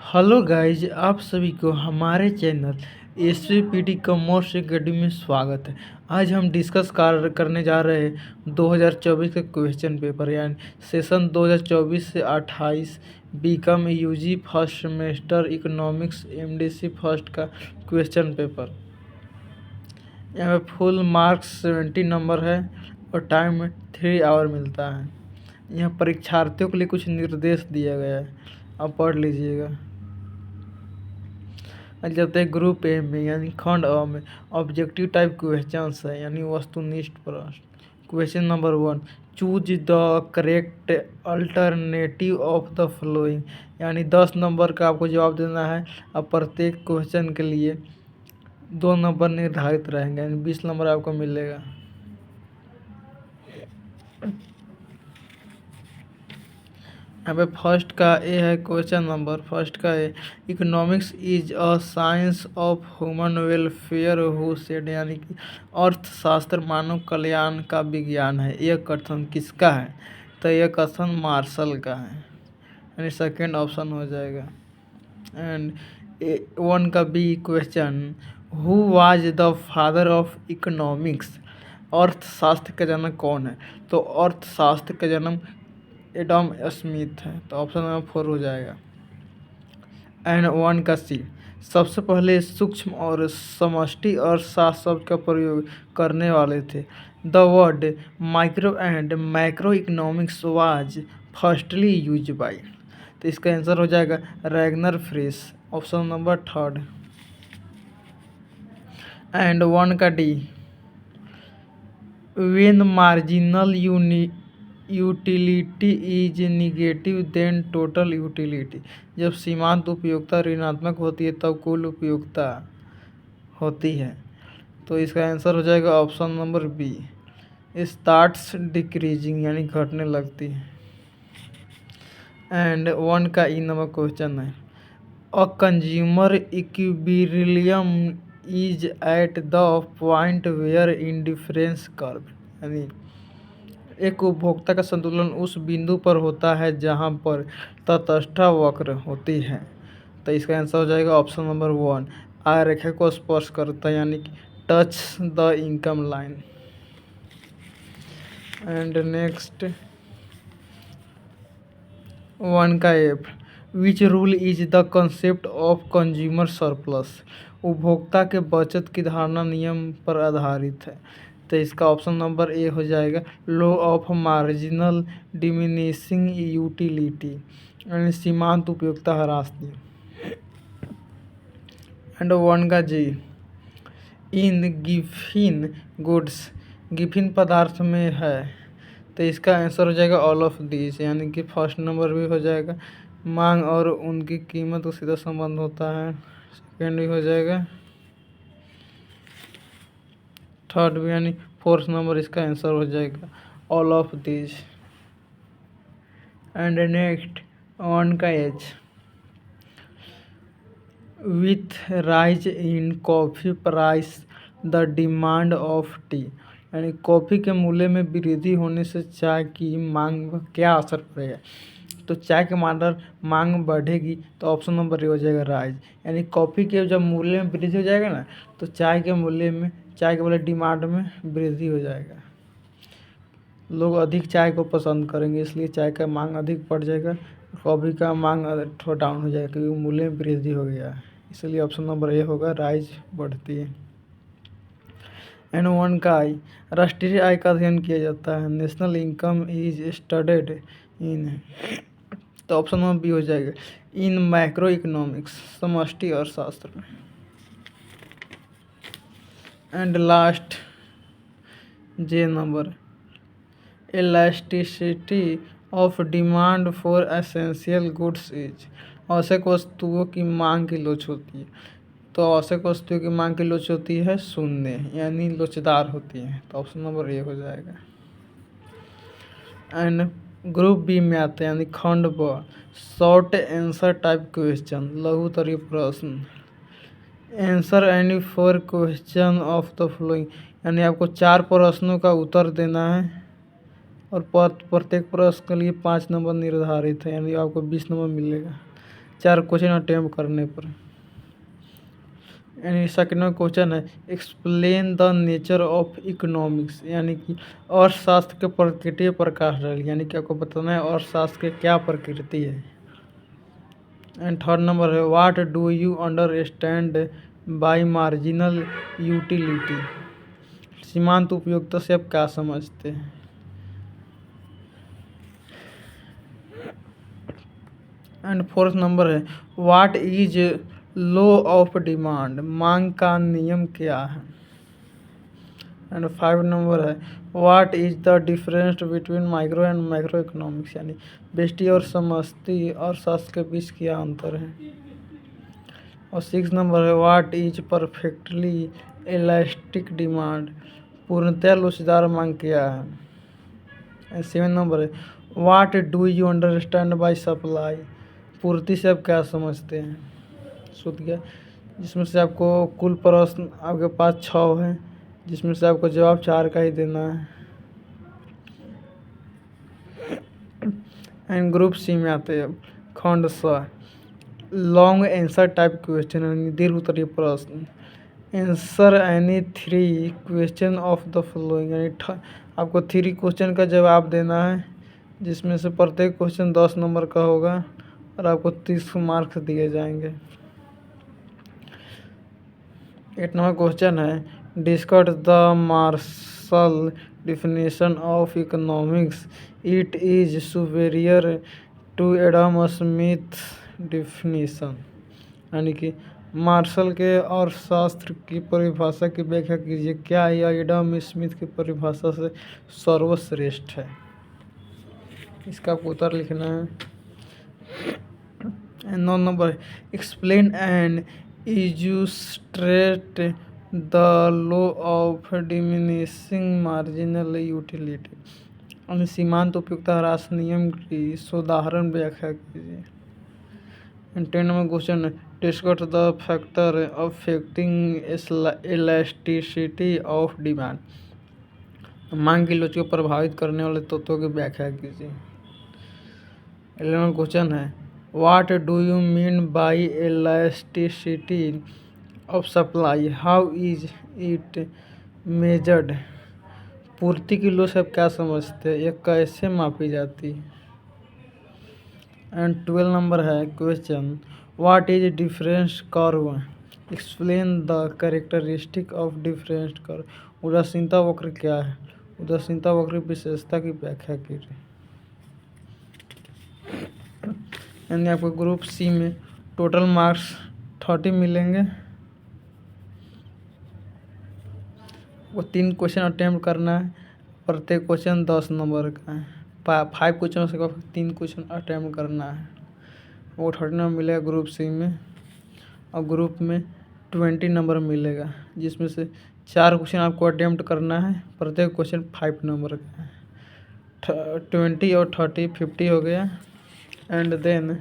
Hello guys, आप सभी को हमारे चैनल एसवीपीडी कॉमर्स एकेडमी में स्वागत है। आज हम डिस्कस करने जा रहे हैं 2024 के क्वेश्चन पेपर यानी सेशन 2024 से 28 BCom UG first semester economics MDC first का क्वेश्चन पेपर। यहाँ पे फुल मार्क्स 70 नंबर है और टाइम 3 आवर मिलता है। यहाँ परीक्षार्थियों के लिए कुछ निर्देश दिया गया है, आप पढ़ लीजिएगा। चलते हैं ग्रुप ए में यानी खंड अ में ऑब्जेक्टिव टाइप क्वेश्चंस है यानी वस्तुनिष्ठ प्रश्न। Question number 1, choose the correct alternative of the following यानी 10 नंबर का आपको जवाब देना है। अब प्रत्येक क्वेश्चन के लिए 2 नंबर निर्धारित रहेंगे यानी 20 नंबर आपको मिलेगा। यहाँ पे फर्स्ट का ए है क्वेश्चन नंबर फर्स्ट का A, economics is a science of human welfare who said यानी कि अर्थशास्त्र मानव कल्याण का विज्ञान है। यह कथन किसका है? तो यह कथन मार्शल का है यानी सेकेंड ऑप्शन हो जाएगा। एंड 1 का B question, who was the father of economics अर्थशास्त्र का जनक कौन है? तो अर्थशास्त्र का जन्म एडम स्मिथ है, तो ऑप्शन नंबर 4 हो जाएगा। एंड 1 का सी, सबसे पहले सूक्ष्म और समष्टि अर्थशास्त्र शब्द का प्रयोग करने वाले थे। The word micro and macro economics was firstly use by, तो इसका आंसर हो जाएगा Ragnar Frisch, option number 3। And 1 का D, when marginal utility is negative then total utility, जब सीमांत उपयोगिता ऋणात्मक होती है तब कुल उपयोगिता होती है, तो इसका आंसर हो जाएगा option number B, starts decreasing यानी घटने लगती है। एंड 1 का ई नंबर क्वेश्चन है, a consumer equilibrium is at the point where indifference curve यानी एक उपभोक्ता का संतुलन उस बिंदु पर होता है जहां पर तटस्था वक्र होती है, तो इसका आंसर हो जाएगा ऑप्शन नंबर 1, आय रेखा को स्पर्श करता है यानी कि touch the income line. And next 1 का F, which rule is the concept of consumer surplus, उपभोक्ता के बचत की धारणा नियम पर आधारित है, तो इसका ऑप्शन नंबर ए हो जाएगा law of marginal diminishing utility यानी सीमांत उपयोगिता ह्रासती। एंड 1 का जी, इन गिफिन गुड्स, गिफिन पदार्थ में है, तो इसका आंसर हो जाएगा ऑल ऑफ दिस यानी कि फर्स्ट नंबर भी हो जाएगा, मांग और उनकी कीमत को सीधा संबंध होता है, सेकेंड भी हो जाएगा, थर्ड भी यानी फोर्थ नंबर इसका आंसर हो जाएगा all of this. And next 1 का H, with rise in coffee price the demand of T यानी कॉफ़ी के मूल्य में वृद्धि होने से चाय की मांग पर क्या असर पड़ेगा? तो चाय के मांग बढ़ेगी, तो ऑप्शन नंबर ए हो जाएगा राइज यानी कॉफ़ी के जब मूल्य में वृद्धि हो जाएगा ना, तो चाय के बोले डिमांड में वृद्धि हो जाएगा, लोग अधिक चाय को पसंद करेंगे, इसलिए चाय का मांग अधिक बढ़ जाएगा, कॉफ़ी का मांग थोड़ा डाउन हो जाएगा क्योंकि मूल्य में वृद्धि हो गया है, इसलिए ऑप्शन नंबर ए होगा राइज बढ़ती है। एंड 1 का आई, राष्ट्रीय आय का अध्ययन किया जाता है, national income is studied in, तो ऑप्शन नंबर बी हो जाएगा इन मैक्रो इकोनॉमिक्स समष्टि अर्थशास्त्र में। And last J number, elasticity of demand for essential goods is, आवश्यक वस्तुओं की मांग की लोच होती है, तो आवश्यक वस्तुओं की मांग की लोच होती है शून्य यानी लोचदार होती है, तो ऑप्शन नंबर ए हो जाएगा। एंड ग्रुप बी में आते हैं यानी खंड ब, शॉर्ट आंसर टाइप क्वेश्चन लघु उत्तरीय प्रश्न, answer any 4 question of the following यानी आपको 4 प्रश्नों का उत्तर देना है और प्रत्येक प्रश्न के लिए 5 नंबर निर्धारित है यानी आपको 20 नंबर मिलेगा। 4 क्वेश्चन अटेम्प्ट करने पर। यानी सेकंड क्वेश्चन है explain the nature of economics, यानी कि अर्थशास्त्र के प्रकृति पर प्रकाश डाल, यानी कि आपको बताना है अर्थशास्त्र की क्या प्रकृति है। एंड थर्ड नंबर है what do you understand by marginal utility, सीमांत उपयोगिता से आप क्या समझते हैं। एंड फोर्थ नंबर है what is law of demand, मांग का नियम क्या है। एंड 5 नंबर है what is the difference between micro and macro economics, यानी व्यष्टि और समष्टि अर्थशास्त्र के बीच क्या अंतर है। और 6 नंबर है what is perfectly elastic demand, पूर्णतः लोचदार मांग क्या है। एंड 7 नंबर है what do you understand by supply, पूर्ति से आप क्या समझते हैं। सूत गया, जिसमें से आपको कुल प्रश्न आपके पास 6 है, जिसमें से आपको जवाब 4 का ही देना है। एंड ग्रुप सी में आते हैं खंड स लॉन्ग आंसर टाइप क्वेश्चन, यानी दीर्घ उत्तरीय प्रश्न। Answer any 3 question of the following, यानी आपको 3 क्वेश्चन का जवाब देना है, जिसमें से प्रत्येक क्वेश्चन 10 नंबर का होगा और आपको 30 मार्क्स दिए जाएंगे। 8 नंबर क्वेश्चन है discuss the Marshall definition of economics, it is superior to Adam Smith definition, यानी कि मार्शल के अर्थशास्त्र की परिभाषा की व्याख्या कीजिए, क्या यह एडम स्मिथ की परिभाषा से सर्वश्रेष्ठ है। इसका आपको उत्तर लिखना है। 9 number explain and illustrate the law of diminishing marginal utility, यानी सीमांत उपयोगिता ह्रास नियम की साधारण व्याख्या कीजिए। 10 number question discuss the factor affecting elasticity of demand, मांग की लोच को प्रभावित करने वाले तत्वों की व्याख्या कीजिए। 11 क्वेश्चन है what do you mean by elasticity of supply, how is it measured, पूर्ति की लोच आप क्या समझते हैं, यह कैसे मापी जाती है। एंड 12 नंबर है question what is difference curve, explain the characteristic of difference curve, उदासीनता वक्र क्या है, उदासीनता वक्र विशेषता की व्याख्या कीजिए। यानी आपको ग्रुप सी में टोटल मार्क्स 30 मिलेंगे। वो 3 क्वेश्चन अटेम्प्ट करना है, प्रत्येक क्वेश्चन 10 नंबर का है। 5 क्वेश्चन से 3 क्वेश्चन अटेम्प्ट करना है, वो 30 नंबर मिलेगा ग्रुप सी में। और ग्रुप में 20 नंबर मिलेगा, जिसमें से 4 क्वेश्चन आपको अटेम्प्ट करना है, प्रत्येक क्वेश्चन 5 नंबर का है। 20 और 30 50 हो गया। एंड देन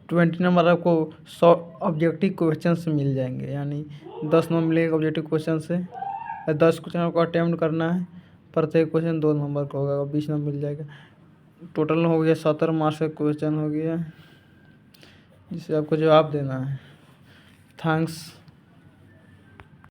ट्वेंटी नंबर आपको 100 ऑब्जेक्टिव क्वेश्चन से मिल जाएंगे, यानी 10 नंबर मिलेगा ऑब्जेक्टिव क्वेश्चन से। 10 क्वेश्चन आपको अटेम्प्ट करना है, प्रत्येक क्वेश्चन 2 नंबर का होगा, 20 नंबर मिल जाएगा। टोटल हो गया 70 मार्क्स का क्वेश्चन हो गया, जिसे आपको जवाब देना है। थैंक्स।